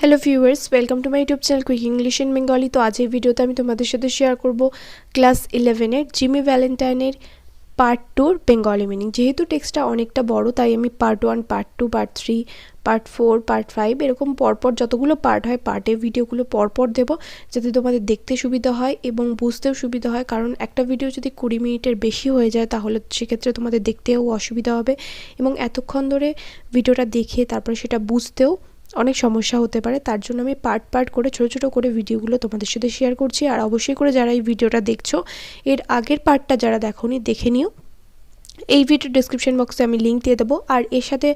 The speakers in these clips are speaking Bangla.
Hello viewers, welcome to my YouTube channel quick English in Bengali. তো আজ এই ভিডিওতে আমি তোমাদের সাথে শেয়ার করব ক্লাস 11-এর জিমি ভ্যালেন্টাইনের পার্ট 2-র বেঙ্গলি মিনিং। যেহেতু টেক্সটটা অনেকটা বড়, তাই আমি part 1, part 2, part 3, part 4, part 5 এরকম পরপর যতগুলো পার্ট হয় পার্টে ভিডিওগুলো পরপর দেবো, যাতে তোমাদের দেখতে সুবিধা হয় এবং বুঝতেও সুবিধা হয়। কারণ একটা ভিডিও যদি 20 মিনিটের বেশি হয়ে যায় তাহলে সেক্ষেত্রে তোমাদের দেখতেও অসুবিধা হবে এবং এতক্ষণ ধরে ভিডিওটা দেখে তারপরে সেটা বুঝতেও অনেক সমস্যা হতে পারে। তার জন্য আমি পার্ট পার্ট করে ছোট ছোট করে ভিডিওগুলো তোমাদের সাথে শেয়ার করছি। আর অবশ্যই করে যারা এই ভিডিওটা দেখছো, এর আগের পার্টটা যারা দেখোনি দেখে নিও। এই ভিডিও ডেসক্রিপশন বক্সে আমি লিঙ্ক দিয়ে দেবো, আর এর সাথে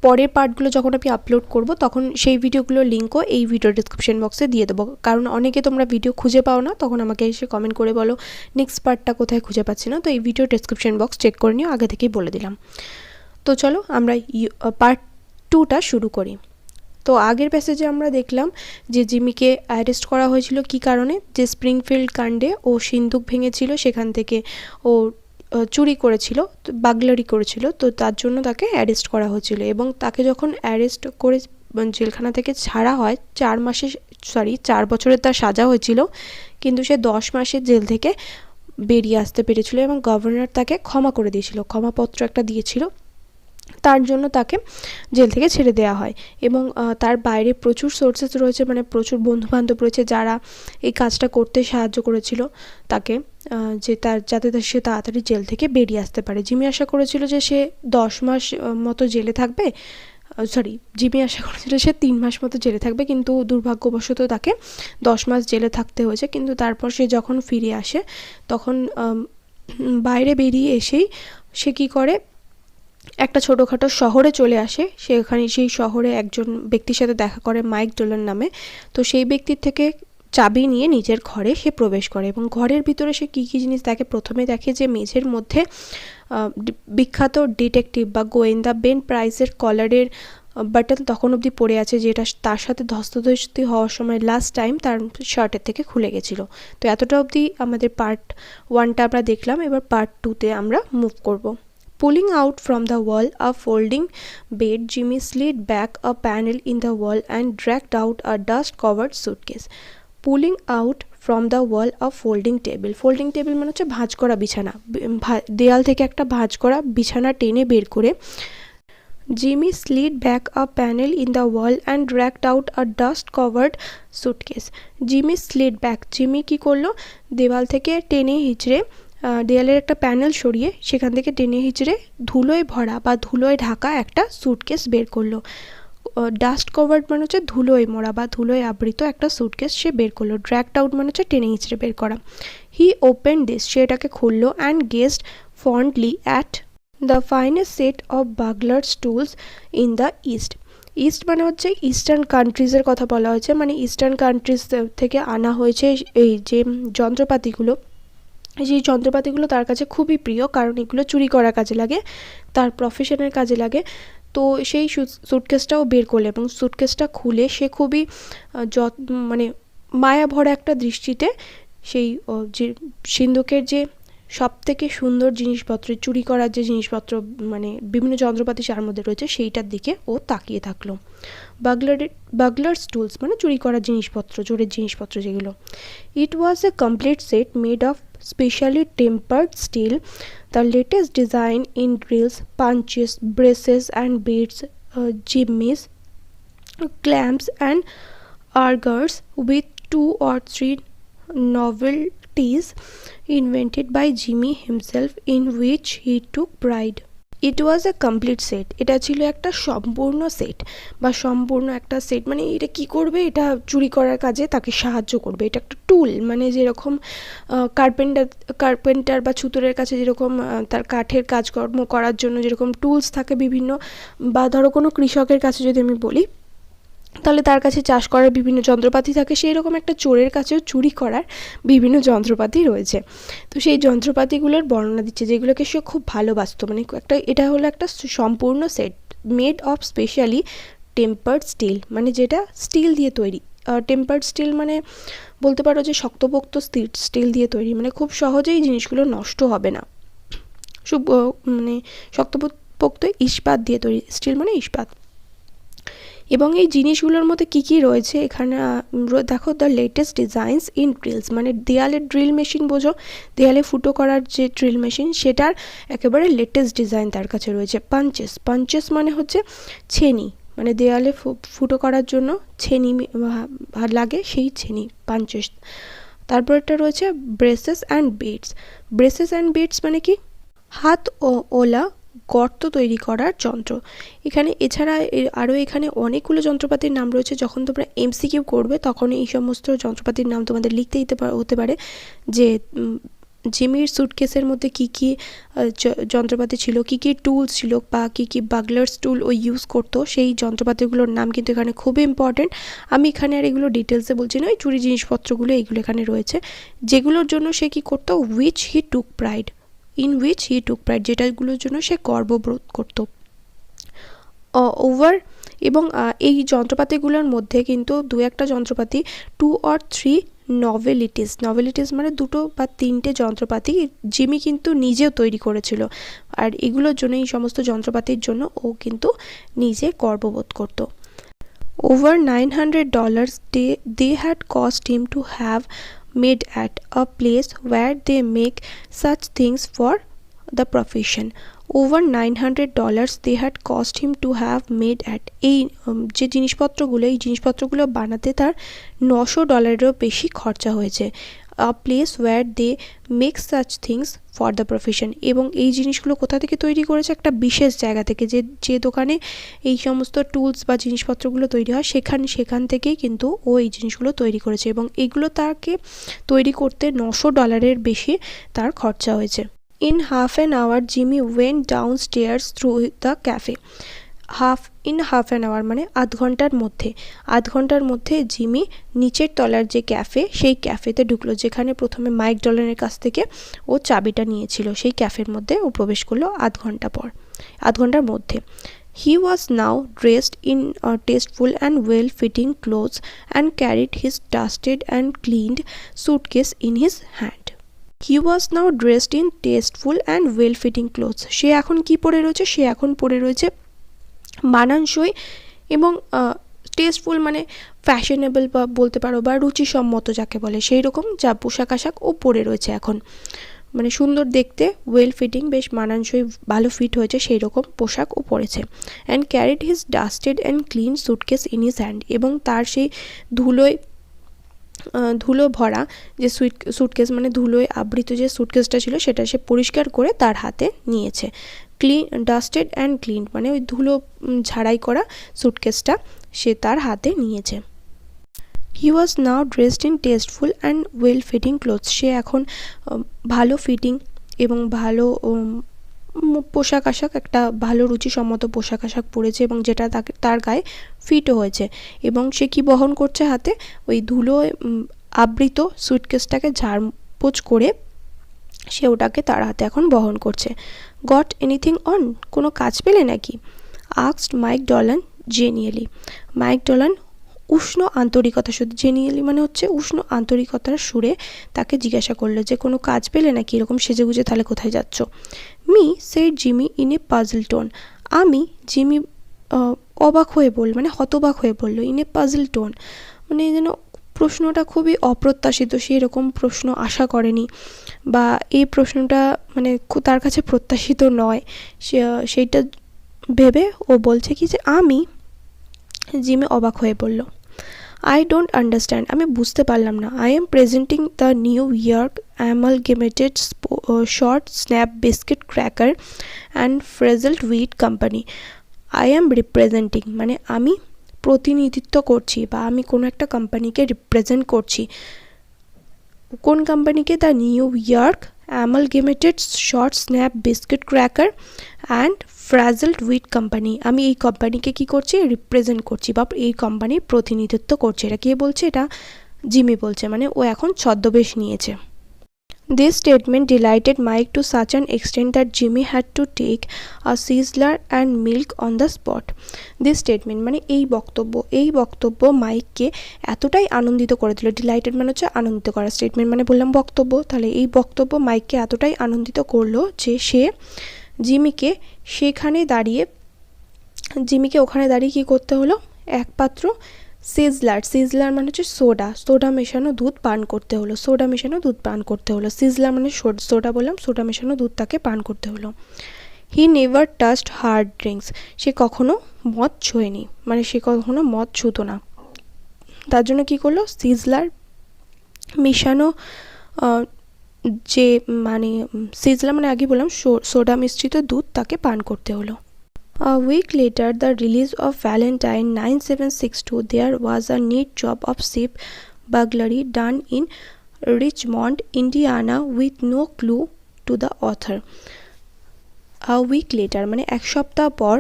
পরের পার্টগুলো যখন আমি আপলোড করব তখন সেই ভিডিওগুলোর লিঙ্কও এই ভিডিও ডেসক্রিপশন বক্সে দিয়ে দেবো। কারণ অনেকে তোমরা ভিডিও খুঁজে পাও না, তখন আমাকে এসে কমেন্ট করে বলো নেক্সট পার্টটা কোথায় খুঁজে পাচ্ছি না। তো এই ভিডিও ডেসক্রিপশন বক্স চেক করে নিও, আগে থেকেই বলে দিলাম। তো চলো আমরা পার্ট 2টা শুরু করি। তো আগের প্যাসেজে আমরা দেখলাম যে জিমিকে অ্যারেস্ট করা হয়েছিল কী কারণে, যে স্প্রিংফিল্ড কাণ্ডে ও সিন্দুক ভেঙেছিল, সেখান থেকে ও চুরি করেছিল, বাগলারি করেছিল, তো তার জন্য তাকে অ্যারেস্ট করা হয়েছিল। এবং তাকে যখন অ্যারেস্ট করে জেলখানা থেকে ছাড়া হয় 4 বছরের তার সাজা হয়েছিল, কিন্তু সে 10 মাসের জেল থেকে বেরিয়ে আসতে পেরেছিল এবং গভর্নর তাকে ক্ষমা করে দিয়েছিল, ক্ষমাপত্র একটা দিয়েছিল, তার জন্য তাকে জেল থেকে ছেড়ে দেওয়া হয়। এবং তার বাইরে প্রচুর সোর্সেস রয়েছে, মানে প্রচুর বন্ধুবান্ধব রয়েছে যারা এই কাজটা করতে সাহায্য করেছিল তাকে, যাতে সে তাড়াতাড়ি জেল থেকে বেরিয়ে আসতে পারে। জিমি আশা করেছিল যে সে 10 মাস মতো জেলে থাকবে, জিমি আশা করেছিল সে 3 মাস মতো জেলে থাকবে, কিন্তু দুর্ভাগ্যবশত তাকে 10 মাস জেলে থাকতে হয়েছে। কিন্তু তারপর সে যখন ফিরে আসে তখন বাইরে বেরিয়ে এসেই সে কী করে, একটা ছোটোখাটো শহরে চলে আসে। সেখানে সেই শহরে একজন ব্যক্তির সাথে দেখা করে, মাইক ডোলার নামে। তো সেই ব্যক্তির থেকে চাবি নিয়ে নিজের ঘরে সে প্রবেশ করে এবং ঘরের ভিতরে সে কী কী জিনিস দেখে, প্রথমে দেখে যে মেঝের মধ্যে বিখ্যাত ডিটেকটিভ বা গোয়েন্দা বেন প্রাইসের কলারের বাটন তখন অবধি পড়ে আছে, যেটা তার সাথে ধস্তাধস্তি হওয়ার সময় লাস্ট টাইম তার শার্টের থেকে খুলে গেছিলো। তো এতটা অবধি আমাদের পার্ট 1টা আমরা দেখলাম। এবার পার্ট 2তে আমরা মুভ করব। Pulling out from the wall a folding bed, Jimmy slid back a panel in the wall and dragged out a dust-covered suitcase. Pulling out from the wall a folding table. Folding table মানে হচ্ছে ভাঁজ করা বিছানা। দেয়াল থেকে একটা ভাঁজ করা বিছানা টেনে বের করে Jimmy slid back a panel in the wall and dragged out a dust-covered suitcase. Jimmy slid back. Jimmy কী করলো, দেওয়াল থেকে টেনে হিঁচড়ে দেয়ালের একটা প্যানেল সরিয়ে সেখান থেকে টেনে হিঁচড়ে ধুলোয় ভরা বা ধুলোয় ঢাকা একটা সুটকেস বের করলো। ডাস্ট কভার্ড মানে হচ্ছে ধুলোয় মোড়া বা ধুলোয় আবৃত একটা সুটকেস সে বের করলো। ড্র্যাগড আউট মানে হচ্ছে টেনে হিঁচড়ে বের করা। হি ওপেন দিস, সে এটাকে খুললো, and gazed fondly at the finest set of burglar tools in the East. East মানে হচ্ছে ইস্টার্ন কান্ট্রিজের কথা বলা হয়েছে, মানে ইস্টার্ন কান্ট্রিজ থেকে আনা হয়েছে এই যে যন্ত্রপাতিগুলো। সেই যন্ত্রপাতিগুলো তার কাছে খুবই প্রিয়, কারণ এগুলো চুরি করার কাজে লাগে, তার প্রফেশনের কাজে লাগে। তো সেই সুটকেসটাও বের করলে এবং সুটকেসটা খুলে সে খুবই মানে মায়া ভরা একটা দৃষ্টিতে সেই যে সিন্ধুকের যে সব থেকে সুন্দর জিনিসপত্র, চুরি করার যে জিনিসপত্র, মানে বিভিন্ন যন্ত্রপাতি যার মধ্যে রয়েছে সেইটার দিকে ও তাকিয়ে থাকলো। বাগলার্স টুলস মানে চুরি করার জিনিসপত্র, চোরের জিনিসপত্র যেগুলো। It was a complete set made of specially tempered steel, the latest design in drills, punches, braces and beads, jimmies, clamps and augers, with 2 or 3 novelties invented by Jimmy himself, in which he took pride. It was a complete set, এটা ছিল একটা সম্পূর্ণ সেট বা সম্পূর্ণ একটা সেট। মানে এটা কি করবে, এটা চুরি করার কাজে তাকে সাহায্য করবে। এটা একটা টুল, মানে যেরকম কার্পেন্টার বা ছুতোরের কাছে যেরকম তার কাঠের কাজকর্ম করার জন্য যেরকম টুলস থাকে বিভিন্ন, বা ধরো কোনো কৃষকের কাছে যদি আমি বলি তাহলে তার কাছে চাষ করার বিভিন্ন যন্ত্রপাতি থাকে, সেই রকম একটা চোরের কাছেও চুরি করার বিভিন্ন যন্ত্রপাতি রয়েছে। তো সেই যন্ত্রপাতিগুলোর বর্ণনা দিচ্ছে যেগুলোকে সে খুব ভালোবাসতো। মানে এটা হলো একটা সম্পূর্ণ set, made of specially tempered steel, মানে যেটা স্টিল দিয়ে তৈরি। টেম্পার্ড স্টিল মানে বলতে পারো যে শক্তপোক্ত স্টিল দিয়ে তৈরি, মানে খুব সহজেই জিনিসগুলো নষ্ট হবে না। মানে শক্তপোক্ত ইস্পাত দিয়ে তৈরি, স্টিল মানে ইস্পাত। এবং এই জিনিসগুলোর মধ্যে কি কি রয়েছে এখানে দেখো, the latest designs in drills, মানে দেয়ালে ড্রিল মেশিন বোঝো, দেয়ালে ফুটো করার যে ড্রিল মেশিন সেটার একেবারে লেটেস্ট ডিজাইন তার কাছে রয়েছে। পাঞ্চেস, পাঞ্চেস মানে হচ্ছে ছেনি, মানে দেয়ালে ফুটো করার জন্য ছেনি লাগে, সেই ছেনি পাঞ্চেস। তারপরটা রয়েছে braces and bits. Braces and bits মানে কি, হাত ও ওলা গর্ত তৈরি করার যন্ত্র। এখানে এছাড়া আরও এখানে অনেকগুলো যন্ত্রপাতির নাম রয়েছে। যখন তোমরা এমসিকিউ করবে তখন এই সমস্ত যন্ত্রপাতির নাম তোমাদের লিখতে হতে পারে, যে জিমির সুটকেসের মধ্যে কি কি যন্ত্রপাতি ছিল, কি কি টুলস ছিল, বা কি কি বাগলার্স টুল ও ইউজ করতো, সেই যন্ত্রপাতিগুলোর নাম কিন্তু এখানে খুবই ইম্পর্টেন্ট। আমি এখানে আর এগুলো ডিটেলসে বলছি না, ওই চুরি জিনিসপত্রগুলো এইগুলো এখানে রয়েছে, যেগুলোর জন্য সে কি করতো, which he took pride, in which he took pride, যেটাগুলোর জন্য সে গর্ববোধ করতো। ওভার, এবং এই যন্ত্রপাতিগুলোর মধ্যে কিন্তু দু একটা যন্ত্রপাতি, 2 or 3 নভেলিটিস, নভেলিটিস মানে 2 বা 3টে যন্ত্রপাতি জিমি কিন্তু নিজেও তৈরি করেছিল, আর এগুলোর জন্য, এই সমস্ত যন্ত্রপাতির জন্য ও কিন্তু নিজে গর্ববোধ করত। Over $900 they had cost him to have made at a place where they make such things for the profession. Over $900 they had cost him to have made at, এই যে জিনিসপত্রগুলো, এই জিনিসপত্রগুলো বানাতে তার $900 বেশি খরচা হয়েছে। a place where they make such things for the profession, এবং এই জিনিসগুলো কোথা থেকে তৈরি করেছে, একটা বিশেষ জায়গা থেকে, যে দোকানে এই সমস্ত টুলস বা জিনিসপত্রগুলো তৈরি হয় সেখান থেকেই কিন্তু ও এই জিনিসগুলো তৈরি করেছে, এবং এগুলো তাকে তৈরি করতে $900 বেশি তার খরচা হয়েছে। In half an hour Jimmy went downstairs through the cafe. in half an hour মানে আধ ঘন্টার মধ্যে জিমি নিচের তলার যে ক্যাফে, সেই ক্যাফেতে ঢুকলো, যেখানে প্রথমে মাইক ডলারের কাছ থেকে ও চাবিটা নিয়েছিল, সেই ক্যাফের মধ্যে ও প্রবেশ করলো আধ ঘন্টার মধ্যে। He was now dressed in tasteful and well-fitting clothes and carried his dusted and cleaned suitcase in his hand. He was now dressed in tasteful and well-fitting clothes. সে এখন কি পরে রয়েছে, সে এখন পরে রয়েছে মানানসই এবং টেস্টফুল মানে ফ্যাশনেবল বা বলতে পারো, বা রুচিসম্মত যাকে বলে, সেই রকম যা পোশাক আশাক ও পরে রয়েছে এখন, মানে সুন্দর দেখতে, ওয়েল ফিটিং, বেশ মানানসই, ভালো ফিট হয়েছে সেই রকম পোশাক ও পরেছে। And carried his dusted and clean suitcase in his hand, এবং তার সেই ধুলো ভরা যে সুটকেস, মানে ধুলোয় আবৃত যে সুটকেসটা ছিল সেটা সে পরিষ্কার করে তার হাতে নিয়েছে। ডাস্টেড অ্যান্ড ক্লিন মানে ওই ধুলো ঝাড়াই করা সুটকেসটা সে তার হাতে নিয়েছে। He was now dressed in tasteful and well fitting clothes, সে এখন ভালো ফিটিং এবং ভালো পোশাক আশাক, একটা ভালো রুচিসম্মত পোশাক আশাক পরেছে, এবং যেটা তার গায়ে ফিটও হয়েছে, এবং সে কি বহন করছে হাতে, ওই ধুলো আবৃত সুটকেসটাকে ঝাড়পোছ করে সে ওটাকে তার হাতে এখন বহন করছে। গট এনিথিং অন, কোনো কাজ পেলে নাকি, আস্কড মাইক ডলান জেনিয়ালি। মাইক ডলান উষ্ণ আন্তরিকতা, শুধু জেনিয়ালি মানে হচ্ছে উষ্ণ আন্তরিকতার সুরে তাকে জিজ্ঞাসা করলো যে কোনো কাজ পেলে নাকি, এরকম সেজেগুজে তাহলে কোথায় যাচ্ছ। Me said Jimmy in a puzzle tone, আমি, জিমি অবাক হয়ে বলল, মানে হতবাক হয়ে বলল, ইন এ পাজল টোন মানে যেন প্রশ্নটা খুবই অপ্রত্যাশিত, সে এরকম প্রশ্ন আশা করেনি, বা এই প্রশ্নটা মানে তার কাছে প্রত্যাশিত নয়, সেইটা ভেবে ও বলছে কি যে আমি, জিমি অবাক হয়ে বলল, আই ডোন্ট আন্ডারস্ট্যান্ড, আমি বুঝতে পারলাম না। I am presenting the New York amalgamated short snap biscuit cracker and frazzled wheat company. I am representing মানে আমি প্রতিনিধিত্ব করছি, বা আমি কোনো একটা কোম্পানিকে রিপ্রেজেন্ট করছি। কোন কোম্পানিকে? The New York amalgamated short snap biscuit cracker and frazzled wheat company, আমি এই কোম্পানিকে কি করছি, রিপ্রেজেন্ট করছি, বা এই কোম্পানির প্রতিনিধিত্ব করছে। এটা কে বলছে? এটা জিমি বলছে, মানে ও এখন ছদ্মবেশ নিয়েছে। This statement delighted Mike to such an extent that Jimmy had to take a sizzler and milk on the spot. This statement মানে এই বক্তব্য মাইককে এতটাই আনন্দিত করে দিল। ডিলাইটেড মানে হচ্ছে আনন্দিত করা, স্টেটমেন্ট মানে বললাম বক্তব্য, তাহলে এই বক্তব্য মাইককে এতটাই আনন্দিত করলো যে সে জিমিকে ওখানে দাঁড়িয়ে কি করতে হলো, এক পাত্র সিজলার মানে হচ্ছে সোডা মেশানো দুধ পান করতে হলো, সিজলার মানে সোডা বললাম, সোডা মেশানো দুধ তাকে পান করতে হলো। He never touched hard drinks, সে কখনো মদ ছোঁয়নি, মানে সে কখনো মদ ছুঁতো না। তার জন্য কী করলো, সিজলার মিশানো যে মানে সিজলার মানে আগে বললাম সোডা মিশ্রিত দুধ তাকে পান করতে হলো। A week later, the release of Valentine 9762, there was a neat job of ship burglary done in Richmond, Indiana, with no clue to the author. A week later, মানে এক সপ্তাহ পর,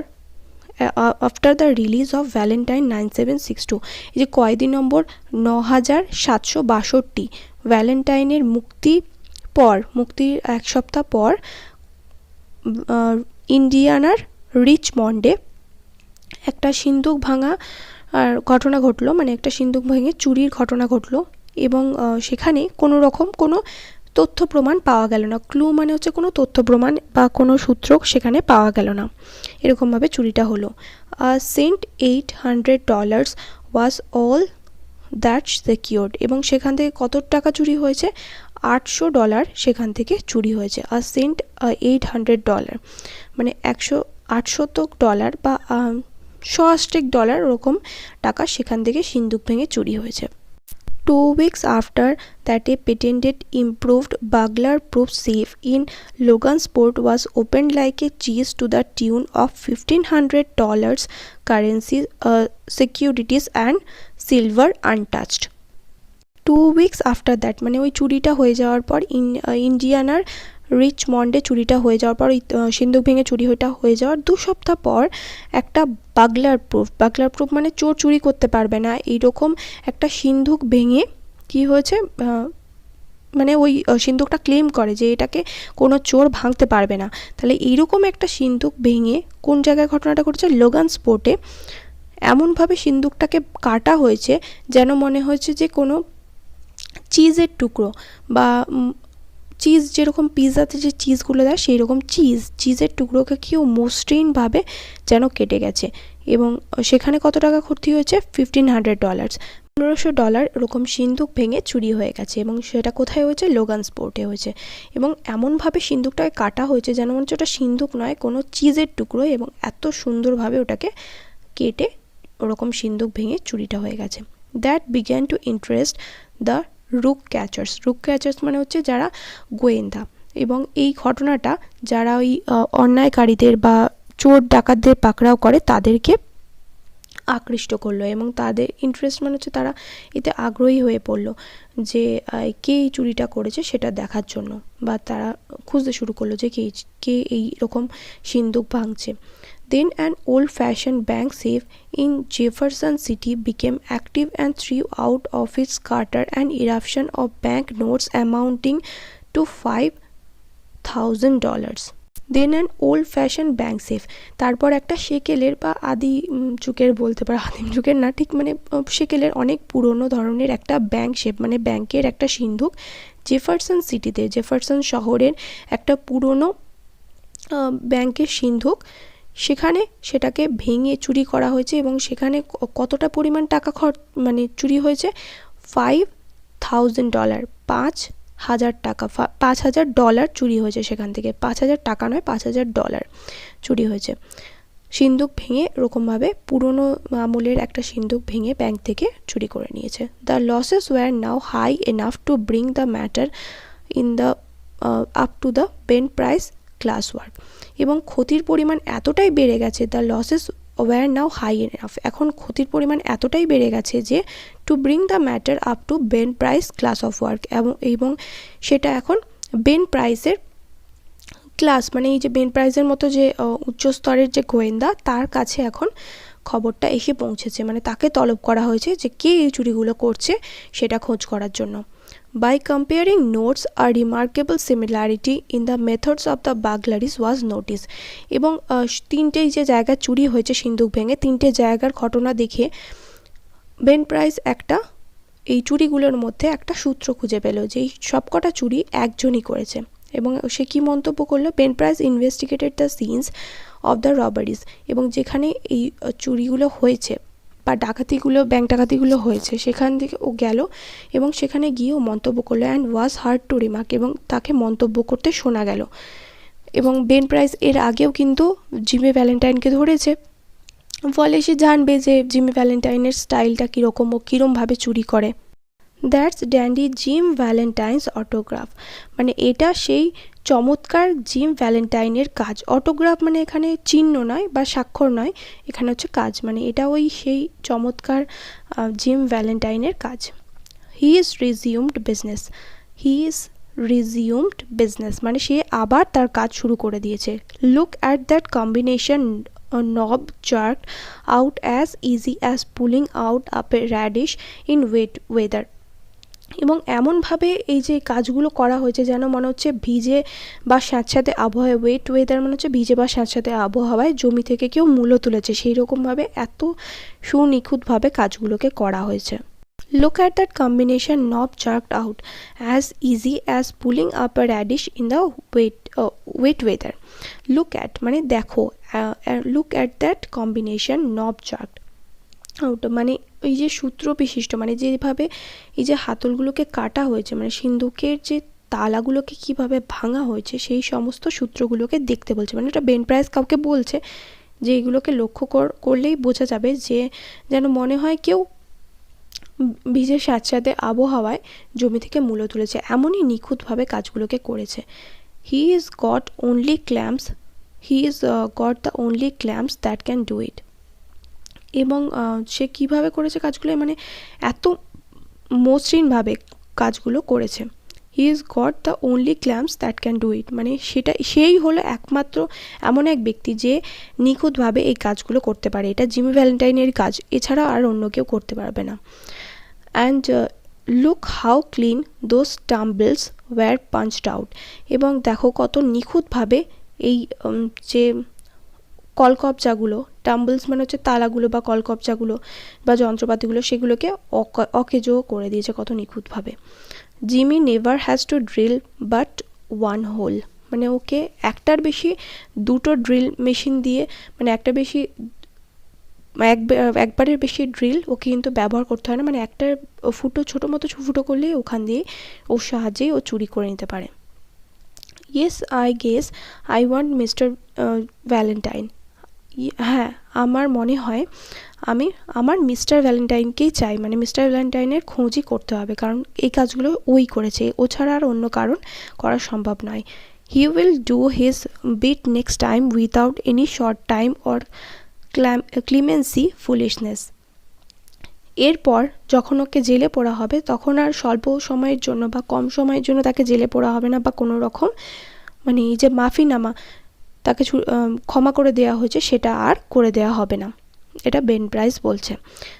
after the release of Valentine 9762, এই যে কয়েদি নম্বর 9762, ভ্যালেন্টাইনের মুক্তির এক সপ্তাহ পর ইন্ডিয়ানার রিচমন্ডে একটা সিন্দুক ভাঙা ঘটনা ঘটলো, মানে একটা সিন্দুক ভেঙে চুরির ঘটনা ঘটলো, এবং সেখানে কোনো রকম কোনো তথ্য প্রমাণ পাওয়া গেল না। ক্লু মানে হচ্ছে কোনো তথ্য প্রমাণ বা কোনো সূত্র সেখানে পাওয়া গেল না, এরকমভাবে চুরিটা হলো। Sent $800 was all that secured, এবং সেখান থেকে কত টাকা চুরি হয়েছে, $800 সেখান থেকে চুরি হয়েছে। সেন্ট $800 মানে $800 বা $180 ওরকম টাকা সেখান থেকে সিন্দুক ভেঙে চুরি হয়েছে। 2 weeks after that, a patented improved burglar-proof safe in Logansport was opened like a cheese to the tune of $1,500 currency, securities and silver untouched. 2 weeks after that, মানে ওই চুরিটা হয়ে যাওয়ার পর, ইন্ডিয়ানার রিচমন্ডে চুরিটা হয়ে যাওয়ার পর, সিন্দুক ভেঙে চুরিটা হয়ে যাওয়ার 2 সপ্তাহ পর একটা বাগলার প্রুফ মানে চোর চুরি করতে পারবে না এইরকম একটা সিন্দুক ভেঙে কি হয়েছে, মানে ওই সিন্দুকটা ক্লেম করে যে এটাকে কোনো চোর ভাঙতে পারবে না। তাহলে এইরকম একটা সিন্দুক ভেঙে কোন জায়গায় ঘটনাটা ঘটেছে, লোগানস্পোর্টে। এমনভাবে সিন্দুকটাকে কাটা হয়েছে যেন মনে হয়েছে যে কোনো চিজের টুকরো বা চিজ, যেরকম পিৎজাতে যে চিজগুলো দেয় সেই রকম চিজের টুকরোকে কেউ মসৃণভাবে যেন কেটে গেছে। এবং সেখানে কত টাকা ক্ষতি হয়েছে, $1,500, $1,500 এরকম সিন্দুক ভেঙে চুরি হয়ে গেছে। এবং সেটা কোথায় হয়েছে, লোগানস্পোর্টে হয়েছে। এবং এমনভাবে সিন্দুকটাকে কাটা হয়েছে যেন মনে হচ্ছে ওটা সিন্দুক নয়, কোনো চিজের টুকরো, এবং এত সুন্দরভাবে ওটাকে কেটে ওরকম সিন্দুক ভেঙে চুরিটা হয়ে গেছে। That began to interest the rogue catchers মানে হচ্ছে যারা গোয়েন্দা। এবং এই ঘটনাটা যারা ওই অন্যায়কারীদের বা চোর ডাকাতদের পাকড়াও করে তাদেরকে আকৃষ্ট করলো, এবং তাদের ইন্টারেস্ট মানে হচ্ছে তারা এতে আগ্রহী হয়ে পড়লো যে কে এই চুরিটা করেছে সেটা দেখার জন্য, বা তারা খুঁজতে শুরু করলো যে কে এই রকম সিন্দুক ভাঙছে। Then an old-fashioned bank safe in Jefferson City became active and threw out of its gutter an eruption of bank notes amounting to $5,000. Then an old-fashioned bank safe, তারপর একটা সেকেলের বা আদিম যুগের না ঠিক, মানে সেকেলের অনেক পুরনো ধরনের একটা ব্যাংক শেপ, মানে ব্যাংকের একটা সিন্দুক জেফারসন শহরের একটা পুরনো ব্যাংকের সিন্দুক, সেখানে সেটাকে ভেঙে চুরি করা হয়েছে। এবং সেখানে কতটা পরিমাণ টাকা মানে চুরি হয়েছে, $5,000, $5,000 চুরি হয়েছে সেখান থেকে। 5,000 টাকা নয়, $5,000 চুরি হয়েছে। সিন্দুক ভেঙে এরকমভাবে পুরনো আমলের একটা সিন্দুক ভেঙে ব্যাংক থেকে চুরি করে নিয়েছে। The losses were now high enough to bring the matter in the up to the ben price class work, এবং ক্ষতির পরিমাণ এতটাই বেড়ে গেছে, the losses were now high enough, এখন ক্ষতির পরিমাণ এতটাই বেড়ে গেছে যে to bring the matter up to ben price class of work, এবং সেটা এখন বেন প্রাইসের ক্লাস, মানে এই যে বেন প্রাইসের মতো যে উচ্চ স্তরের যে গোয়েন্দা তার কাছে এখন খবরটা এসে পৌঁছেছে, মানে তাকে তলব করা হয়েছে যে কে এই চুরিগুলো করছে সেটা খোঁজ করার জন্য। By comparing notes, a remarkable similarity in the methods of the burglaries was noticed. এবং তিনটেই যে জায়গা চুরি হয়েছে সিন্দুক ভেঙে, তিনটে জায়গার ঘটনা দেখে বেন প্রাইস এই চুরিগুলোর মধ্যে একটা সূত্র খুঁজে পেল যে এই সবকটা চুরি একজনই করেছে। এবং সে কি মন্তব্য করলো, Ben Price investigated the scenes of the robberies, এবং যেখানে এই চুরিগুলো হয়েছে বা ব্যাংক ডাকাতিগুলো হয়েছে সেখান থেকে ও গেল এবং সেখানে গিয়ে ও মন্তব্য করলো and was hard to remark, এবং তাকে মন্তব্য করতে শোনা গেল। এবং বেন প্রাইস এর আগেও কিন্তু জিমি ভ্যালেন্টাইনকে ধরেছে, ফলে সে জানবে যে জিমি ভ্যালেন্টাইনের স্টাইলটা কীরকম, ও কীরমভাবে চুরি করে। That's dandy gym Valentine's autograph, মানে এটা সেই চমৎকার জিম ভ্যালেন্টাইনের কাজ। অটোগ্রাফ মানে এখানে চিহ্ন নয় বা স্বাক্ষর নয়, এখানে হচ্ছে কাজ, মানে এটা ওই সেই চমৎকার জিম ভ্যালেন্টাইনের কাজ। হি ইজ রিজিউমড বিজনেস, মানে সে আবার তার কাজ শুরু করে দিয়েছে। Look at that combination knob jerked out as easy as pulling out a radish in wet weather, এবং এমনভাবে এই যে কাজগুলো করা হয়েছে যেন মনে হচ্ছে ভিজে বা স্যাঁতস্যাঁতে আবহাওয়ায়, ওয়েট ওয়েদার মানে হচ্ছে ভিজে বা স্যাঁতস্যাঁতে আবহাওয়ায় জমি থেকে কেউ মূলো তুলেছে, সেই রকমভাবে এত সুনিখুঁতভাবে কাজগুলোকে করা হয়েছে। Look at that combination, knob jerked out as easy as pulling up a radish in the wet weather. Look at মানে দেখো, look at that combination, knob jerked out মানে এই যে সূত্র বিশিষ্ট, মানে যেভাবে এই যে হাতলগুলোকে কাটা হয়েছে, মানে সিন্দুকের যে তালাগুলোকে কিভাবে ভাঙা হয়েছে সেই সমস্ত সূত্রগুলোকে দেখতে বলছে। মানে এটা বেন প্রাইস কাউকে বলছে যে এগুলোকে লক্ষ্য করলেই বোঝা যাবে যে যেন মনে হয় কেউ ভিজে স্যাঁতস্যাঁতে আবহাওয়ায় জমি থেকে মূলো তুলেছে, এমনই নিখুঁতভাবে কাজগুলোকে করেছে। He is got the only ক্ল্যাম্পস that can do it, এবং সে কীভাবে করেছে কাজগুলো, মানে এত মসৃণভাবে কাজগুলো করেছে। He is got the only ক্ল্যাম্পস that can do it, মানে সেই হলো একমাত্র এমন এক ব্যক্তি যে নিখুঁতভাবে এই কাজগুলো করতে পারে। এটা জিমি ভ্যালেন্টাইনের কাজ, এছাড়া আর অন্য কেউ করতে পারবে না। And look how clean those tumblers were punched out, এবং দেখো কত নিখুঁতভাবে এই যে কলকবজাগুলো, টাম্বলস মানে হচ্ছে তালাগুলো বা কলকবজাগুলো বা যন্ত্রপাতিগুলো, সেগুলোকে অকেজো করে দিয়েছে কত নিখুঁতভাবে। Jimmy never has to drill but one hole, মানে ওকে একটার বেশি দুটো ড্রিল মেশিন দিয়ে, মানে একবারের বেশি ড্রিল ওকে কিন্তু ব্যবহার করতে হয় না, মানে একটা ছোটো মতো ফুটো করলেই ওখান দিয়ে ওর সাহায্যেই ও চুরি করে নিতে পারে। Yes I guess I want mister Valentine, হ্যাঁ আমার মনে হয় আমি আমার মিস্টার ভ্যালেন্টাইনকেই চাই, মানে মিস্টার ভ্যালেন্টাইনের খোঁজই করতে হবে, কারণ এই কাজগুলো ওই করেছে, ও ছাড়া আর অন্য কারণ করা সম্ভব নয়। He will do his bit next time without any short time or clemency foolishness, এরপর যখন ওকে জেলে পোড়া হবে তখন আর স্বল্প সময়ের জন্য বা কম সময়ের জন্য তাকে জেলে পোড়া হবে না, বা কোনো রকম মানে এই যে মাফিনামা তাকে ক্ষমা করে দেওয়া হয়েছে সেটা আর করে দেওয়া হবে না, এটা বেন প্রাইস বলছে।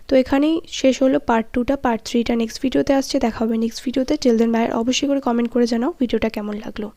তো এখানেই শেষ হলো পার্ট 2টা। পার্ট 3টা নেক্সট ভিডিওতে আসছে, দেখা হবে নেক্সট ভিডিওতে। টিল দেন বাই, অবশ্যই করে কমেন্ট করে জানাও ভিডিওটা কেমন লাগলো।